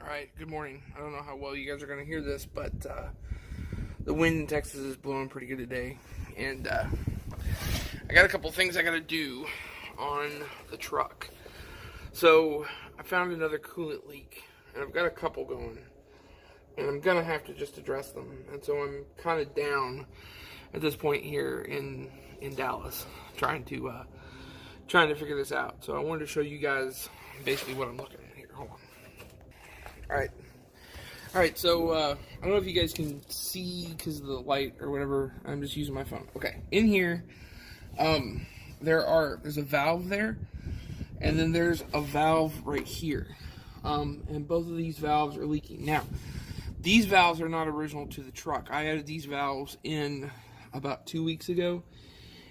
Alright, good morning. I don't know how well you guys are going to hear this, but the wind in Texas is blowing pretty good today. And I got a couple things I got to do on the truck. So I found another coolant leak, and I've got a couple going. And I'm going to have to just address them. And so I'm kind of down at this point here in Dallas, trying to figure this out. So I wanted to show you guys basically what I'm looking at here. Hold on. Alright, so I don't know if you guys can see because of the light or whatever. I'm just using my phone. Okay, in here, there's a valve there, and then there's a valve right here. And both of these valves are leaking. Now, these valves are not original to the truck. I added these valves in about 2 weeks ago,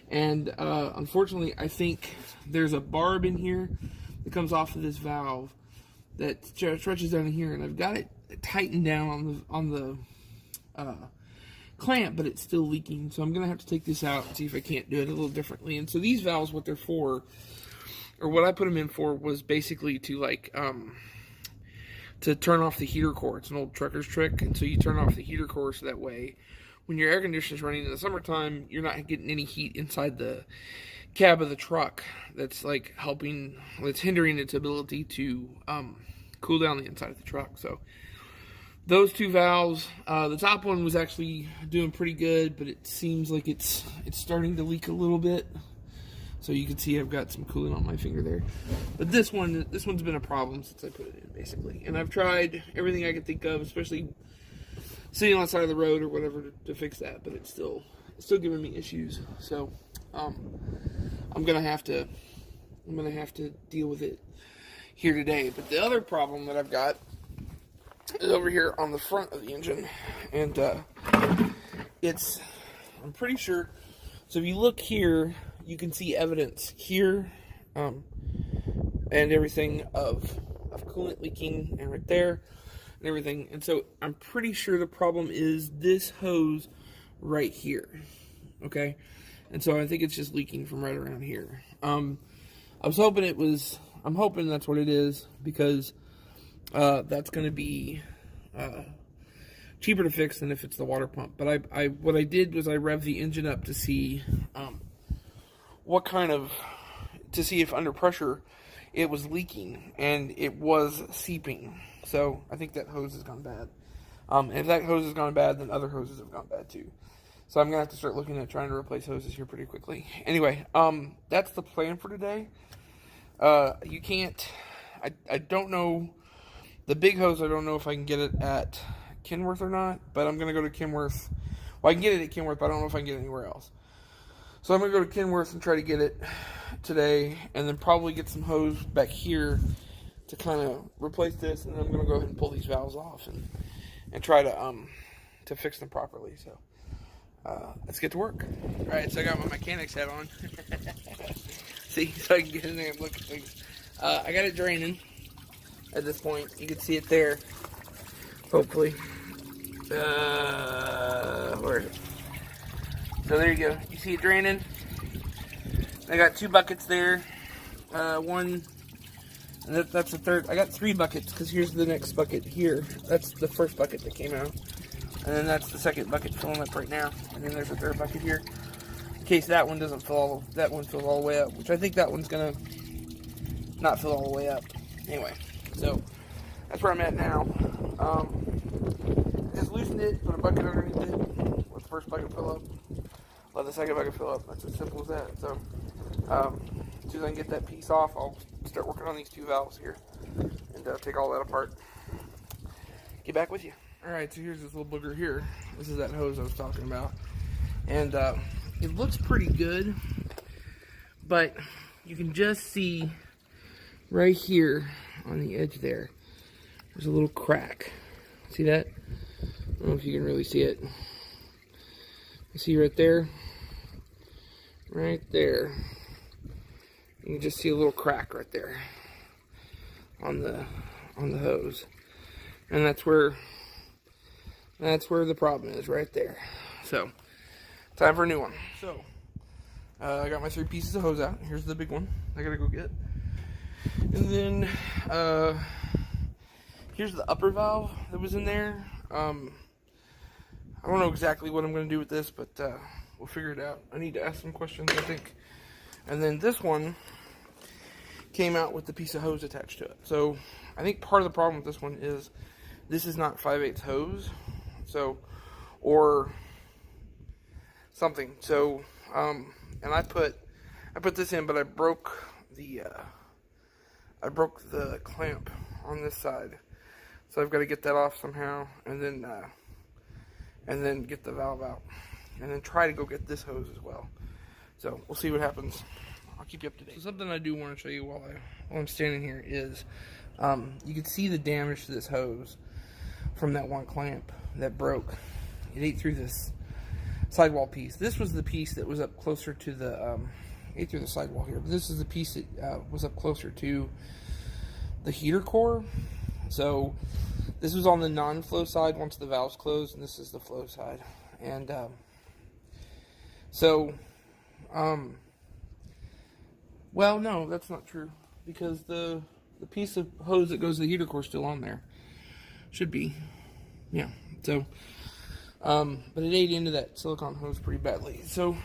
and unfortunately, I think there's a barb in here that comes off of this valve that stretches down here, and I've got it tightened down on the clamp, but it's still leaking. So I'm gonna have to take this out and see if I can't do it a little differently. And so these valves, what they're for, or what I put them in for, was basically to to turn off the heater core. It's an old trucker's trick, and so you turn off the heater core so that way, when your air conditioner is running in the summertime, you're not getting any heat inside the cab of the truck. That's that's hindering its ability to cool down the inside of the truck. So those two valves, the top one was actually doing pretty good, but it seems like it's starting to leak a little bit. So you can see I've got some coolant on my finger there. But this one's been a problem since I put it in, basically. And I've tried everything I could think of, especially sitting on the side of the road or whatever to fix that, but it's still giving me issues. So I'm gonna have to deal with it here today. But the other problem that I've got is over here on the front of the engine, and I'm pretty sure. So if you look here, you can see evidence here, and everything of coolant leaking, and right there, and everything. And so I'm pretty sure the problem is this hose right here. Okay, and so I think it's just leaking from right around here. I'm hoping that's what it is, because that's going to be cheaper to fix than if it's the water pump. But what I did was I revved the engine up to see to see if under pressure it was leaking, and it was seeping. So I think that hose has gone bad. And if that hose has gone bad, then other hoses have gone bad too. So I'm going to have to start looking at trying to replace hoses here pretty quickly. Anyway, that's the plan for today. You can't, I don't know, the big hose, I don't know if I can get it at Kenworth or not, but I'm going to go to Kenworth. Well, I can get it at Kenworth, but I don't know if I can get it anywhere else. So I'm going to go to Kenworth and try to get it today, and then probably get some hose back here to kind of replace this, and then I'm going to go ahead and pull these valves off and try to fix them properly. So let's get to work. Alright, so I got my mechanic's hat on. See, so I can get in there and look at things. I got it draining at this point. You can see it there, hopefully. Where is it? So there you go. You see it draining? I got 2 buckets there. One, and that's the third. I got 3 buckets, because here's the next bucket here. That's the first bucket that came out. And then that's the second bucket filling up right now. And then there's a third bucket here, in case that one doesn't fill that one fills all the way up, which I think that one's gonna not fill all the way up. Anyway, so that's where I'm at now. Just loosened it, put a bucket underneath it, let the first bucket fill up, let the second bucket fill up. That's as simple as that. So as soon as I can get that piece off, I'll start working on these 2 valves here and take all that apart. Get back with you. Alright, so here's this little booger here. This is that hose I was talking about. And it looks pretty good, but you can just see right here on the edge there, there's a little crack. See that? I don't know if you can really see it. You see right there? Right there. You can just see a little crack right there on the hose. And that's where the problem is, right there. So, time for a new one. So, I got my 3 pieces of hose out. Here's the big one I gotta go get. And then, here's the upper valve that was in there. I don't know exactly what I'm going to do with this, but we'll figure it out. I need to ask some questions, I think. And then this one came out with the piece of hose attached to it. So I think part of the problem with this one is this is not 5/8 hose, so, or something. So, and I put this in, but I broke the clamp on this side. So I've got to get that off somehow, and then get the valve out, and then try to go get this hose as well. So we'll see what happens. I'll keep you up to date. So something I do want to show you while I'm standing here is, you can see the damage to this hose from that one clamp that broke. It ate through this sidewall piece. This was the piece that was up closer to the, ate through the sidewall here, but this is the piece that was up closer to the heater core. So this was on the non-flow side once the valve's closed, and this is the flow side. And well, no, that's not true, because the piece of hose that goes to the heater core is still on there. Should be. Yeah. So, but it ate into that silicone hose pretty badly. So,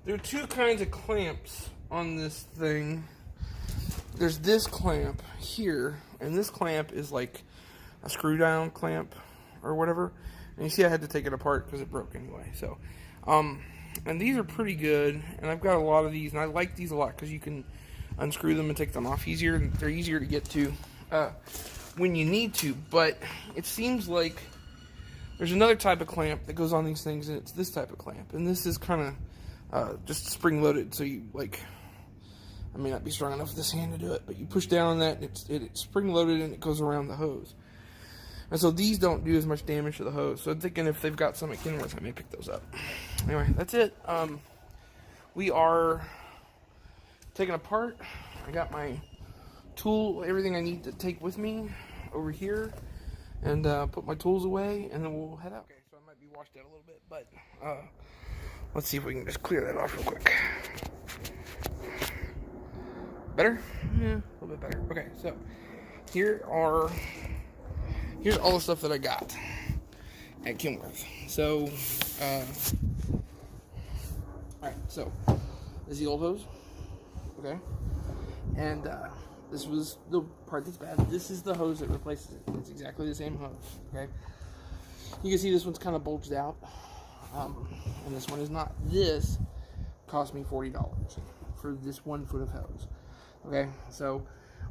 there are two kinds of clamps on this thing. There's this clamp here, and this clamp is like a screw down clamp or whatever. And you see I had to take it apart because it broke anyway. So, and these are pretty good, and I've got a lot of these, and I like these a lot because you can unscrew them and take them off easier, and they're easier to get to when you need to. But it seems like there's another type of clamp that goes on these things, and it's this type of clamp, and this is kind of just spring loaded, so you like, I may not be strong enough with this hand to do it, but you push down on that, and it's spring loaded, and it goes around the hose. And so these don't do as much damage to the hose. So I'm thinking if they've got some at Kenworth, I may pick those up. Anyway, that's it. We are taking apart. I got my tool, everything I need to take with me over here, and put my tools away, and then we'll head out. Okay, so I might be washed out a little bit, but let's see if we can just clear that off real quick. Better? Yeah, a little bit better. Okay, so here's all the stuff that I got at Kenworth. So, alright, so this is the old hose, okay, and this was the part that's bad. This is the hose that replaces it. It's exactly the same hose, okay. You can see this one's kind of bulged out, and this one is not. This cost me $40 for this 1 foot of hose, okay. So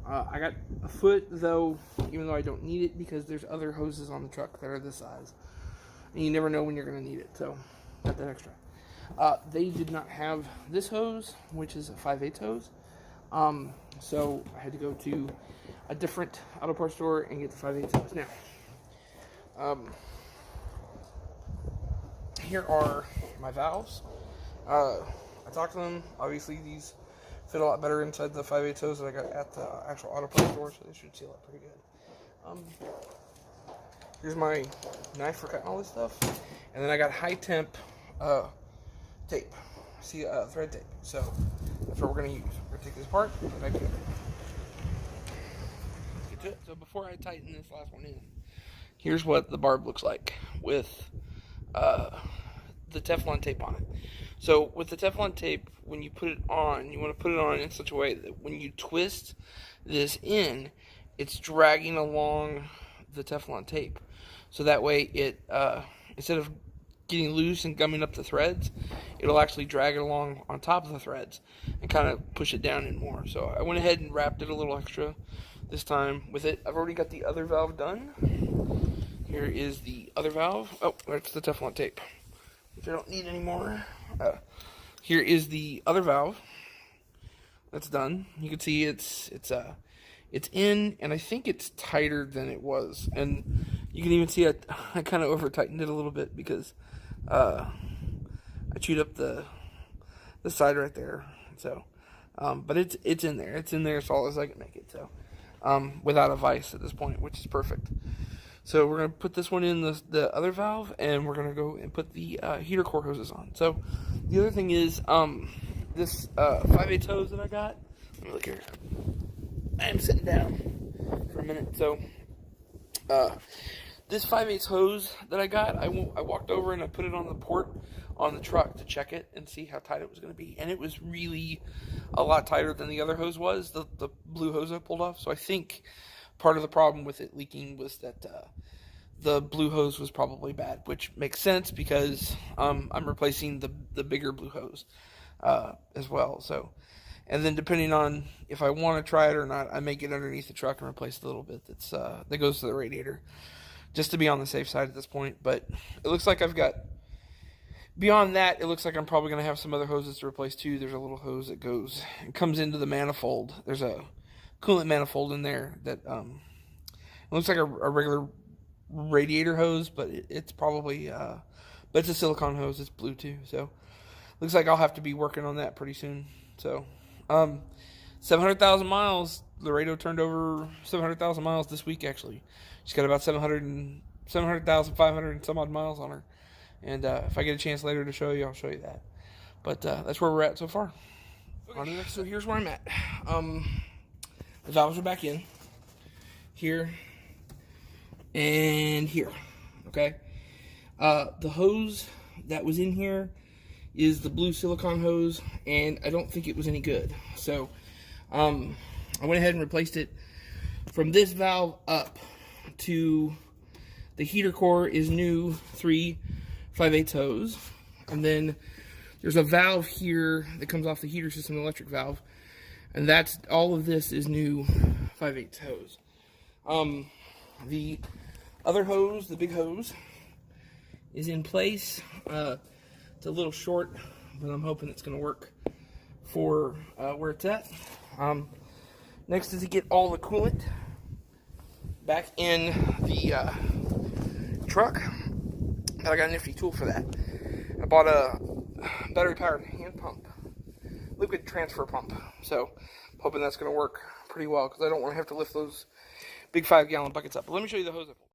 I got a foot, though, even though I don't need it, because there's other hoses on the truck that are this size, and you never know when you're going to need it, so got that extra. They did not have this hose, which is a 5/8 hose, so I had to go to a different auto parts store and get the 5/8 hose. Now, here are my valves. I talked to them. Obviously, these fit a lot better inside the 5/8 hose that I got at the actual auto parts store, so they should seal up pretty good. Here's my knife for cutting all this stuff, and then I got high temp tape, see thread tape. So that's what we're gonna use. We're gonna take this apart and I get to it. So before I tighten this last one in, here's what the barb looks like with the Teflon tape on it. So with the Teflon tape, when you put it on, you want to put it on in such a way that when you twist this in, it's dragging along the Teflon tape. So that way it, instead of getting loose and gumming up the threads, it'll actually drag it along on top of the threads and kind of push it down in more. So I went ahead and wrapped it a little extra this time with it. I've already got the other valve done. Here is the other valve. Oh, that's the Teflon tape, which I don't need anymore. Here is the other valve. That's done. You can see it's in, and I think it's tighter than it was. And you can even see I kind of over tightened it a little bit because I chewed up the side right there. So, but it's in there. It's in there as all as I can make it. So, without a vise at this point, which is perfect. So we're gonna put this one in the other valve, and we're gonna go and put the heater core hoses on. So the other thing is this 5/8 hose that I got. Let me look here. I am sitting down for a minute. So, this 5/8 hose that I got, I walked over and I put it on the port on the truck to check it and see how tight it was going to be. And it was really a lot tighter than the other hose was, the blue hose I pulled off. So I think part of the problem with it leaking was that the blue hose was probably bad, which makes sense because I'm replacing the bigger blue hose as well. So, and then depending on if I want to try it or not, I may get underneath the truck and replace the little bit that goes to the radiator, just to be on the safe side at this point. But it looks like I've got, beyond that, it looks like I'm probably going to have some other hoses to replace too. There's a little hose that comes into the manifold. There's a coolant manifold in there that it looks like a regular radiator hose, but it's probably but it's a silicone hose. It's blue too, so looks like I'll have to be working on that pretty soon. So 700,000 miles. Laredo turned over 700,000 miles this week. Actually, she's got about 700,500 and some odd miles on her. And if I get a chance later to show you, I'll show you that. But that's where we're at so far. Okay, so here's where I'm at. The valves are back in here and here. Okay. The hose that was in here is the blue silicone hose, and I don't think it was any good. So I went ahead and replaced it. From this valve up to the heater core is new 3 5/8 hose, and then there's a valve here that comes off the heater system, electric valve, and that's all of this is new 5/8 hose. The other hose, the big hose, is in place. It's a little short, but I'm hoping it's going to work for where it's at. Next is to get all the coolant back in the truck. I got a nifty tool for that. I bought a battery-powered hand pump, liquid transfer pump. So I'm hoping that's going to work pretty well because I don't want to have to lift those big 5-gallon buckets up. But let me show you the hose I pulled.